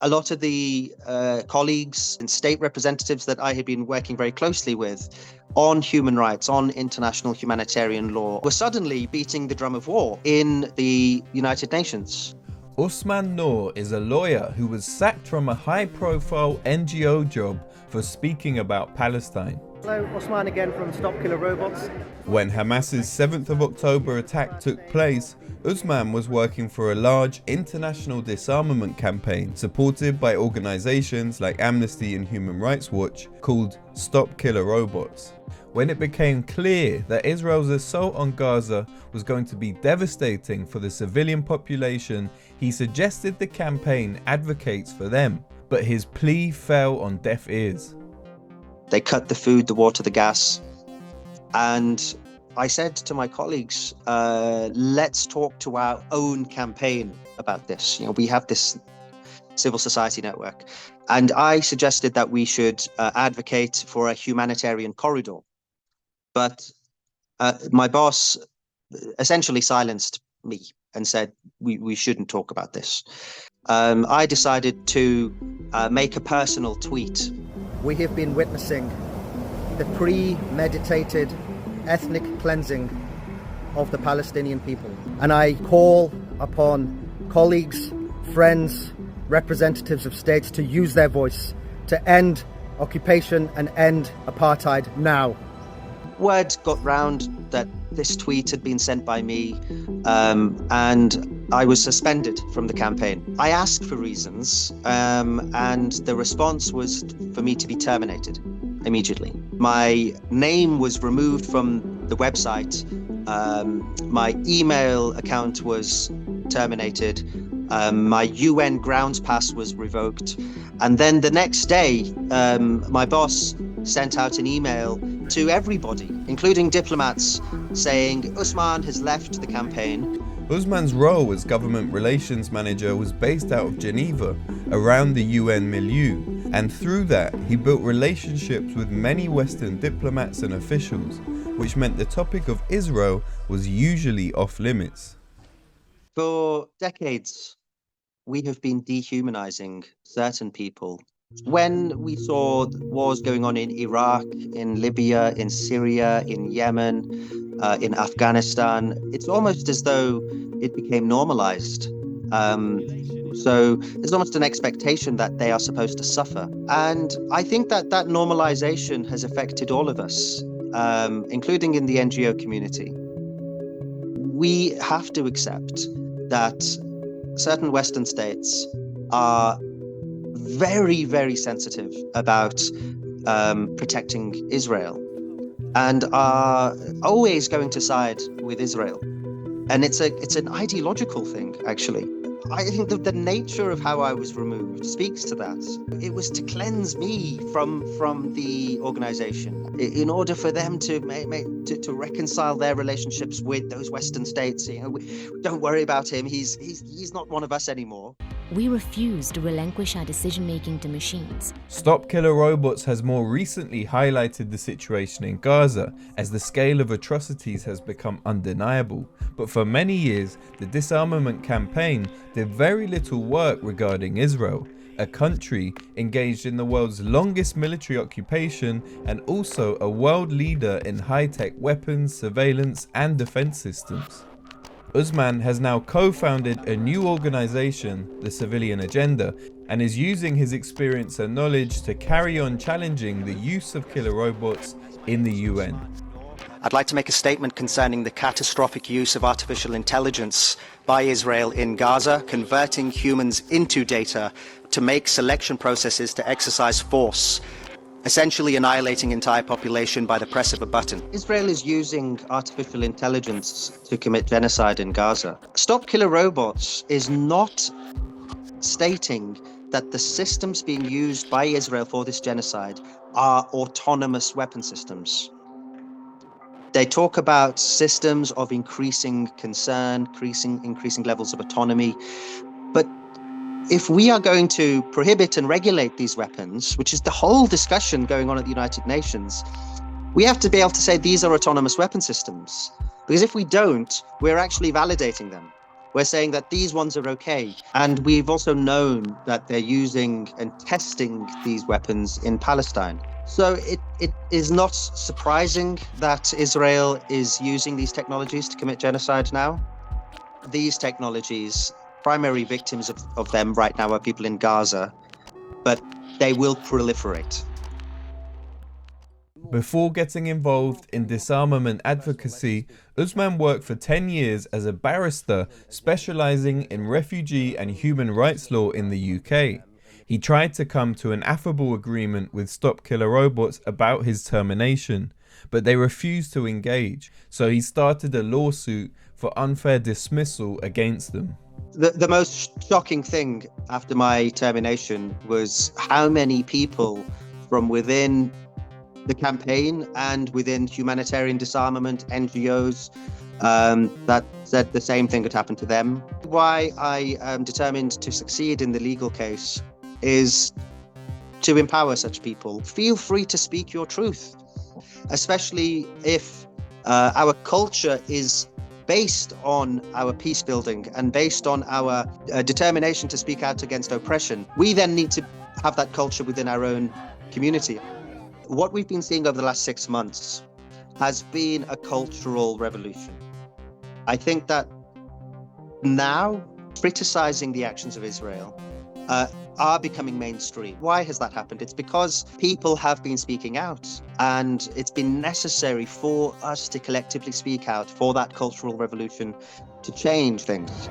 A lot of the colleagues and state representatives that I had been working very closely with on human rights, on international humanitarian law, were suddenly beating the drum of war in the United Nations. Usman Noor is a lawyer who was sacked from a high-profile NGO job for speaking about Palestine. Hello, Usman again from Stop Killer Robots. When Hamas's 7th of October attack took place, Usman was working for a large international disarmament campaign supported by organizations like Amnesty and Human Rights Watch called Stop Killer Robots. When it became clear that Israel's assault on Gaza was going to be devastating for the civilian population, he suggested the campaign advocates for them, but his plea fell on deaf ears. They cut the food, the water, the gas, and I said to my colleagues, let's talk to our own campaign about this. We have this civil society network, and I suggested that we should advocate for a humanitarian corridor. But my boss essentially silenced me and said we shouldn't talk about this. I decided to make a personal tweet. We have been witnessing the premeditated ethnic cleansing of the Palestinian people. And I call upon colleagues, friends, representatives of states to use their voice to end occupation and end apartheid now. Word got round that this tweet had been sent by me, and I was suspended from the campaign. I asked for reasons, and the response was for me to be terminated immediately. My name was removed from the website. My email account was terminated. My UN grounds pass was revoked. And then the next day, my boss sent out an email to everybody, including diplomats, saying Usman has left the campaign. Usman's role as government relations manager was based out of Geneva, around the UN milieu, and through that he built relationships with many Western diplomats and officials, which meant the topic of Israel was usually off limits. For decades, we have been dehumanizing certain people. When we saw wars going on in Iraq, in Libya, in Syria, in Yemen, in Afghanistan, it's almost as though it became normalized. So there's almost an expectation that they are supposed to suffer. And I think that normalization has affected all of us, including in the NGO community. We have to accept that certain Western states are very, very sensitive about protecting Israel and are always going to side with Israel. And it's an ideological thing, actually. I think that the nature of how I was removed speaks to that. It was to cleanse me from the organization in order for them to reconcile their relationships with those Western states. Don't worry about him. He's not one of us anymore. We refuse to relinquish our decision-making to machines. Stop Killer Robots has more recently highlighted the situation in Gaza as the scale of atrocities has become undeniable. But for many years, the disarmament campaign did very little work regarding Israel, a country engaged in the world's longest military occupation and also a world leader in high-tech weapons, surveillance and defense systems. Usman has now co-founded a new organization, the Civilian Agenda, and is using his experience and knowledge to carry on challenging the use of killer robots in the UN. I'd like to make a statement concerning the catastrophic use of artificial intelligence by Israel in Gaza, converting humans into data to make selection processes to exercise force, essentially annihilating entire population by the press of a button. Israel is using artificial intelligence to commit genocide in Gaza. Stop Killer Robots is not stating that the systems being used by Israel for this genocide are autonomous weapon systems. They talk about systems of increasing concern, increasing levels of autonomy. But if we are going to prohibit and regulate these weapons, which is the whole discussion going on at the United Nations, we have to be able to say these are autonomous weapon systems. Because if we don't, we're actually validating them. We're saying that these ones are okay. And we've also known that they're using and testing these weapons in Palestine. So it is not surprising that Israel is using these technologies to commit genocide now. These technologies, primary victims of them right now are people in Gaza, but they will proliferate. Before getting involved in disarmament advocacy, Usman worked for 10 years as a barrister specializing in refugee and human rights law in the UK. He tried to come to an affable agreement with Stop Killer Robots about his termination, but they refused to engage, so he started a lawsuit for unfair dismissal against them. The most shocking thing after my termination was how many people from within the campaign and within humanitarian disarmament NGOs that said the same thing had happened to them. Why I am determined to succeed in the legal case is to empower such people. Feel free to speak your truth, especially if our culture is based on our peace building and based on our determination to speak out against oppression. We then need to have that culture within our own community. What we've been seeing over the last 6 months has been a cultural revolution. I think that now criticizing the actions of Israel are becoming mainstream. Why has that happened? It's because people have been speaking out, and it's been necessary for us to collectively speak out for that cultural revolution to change things.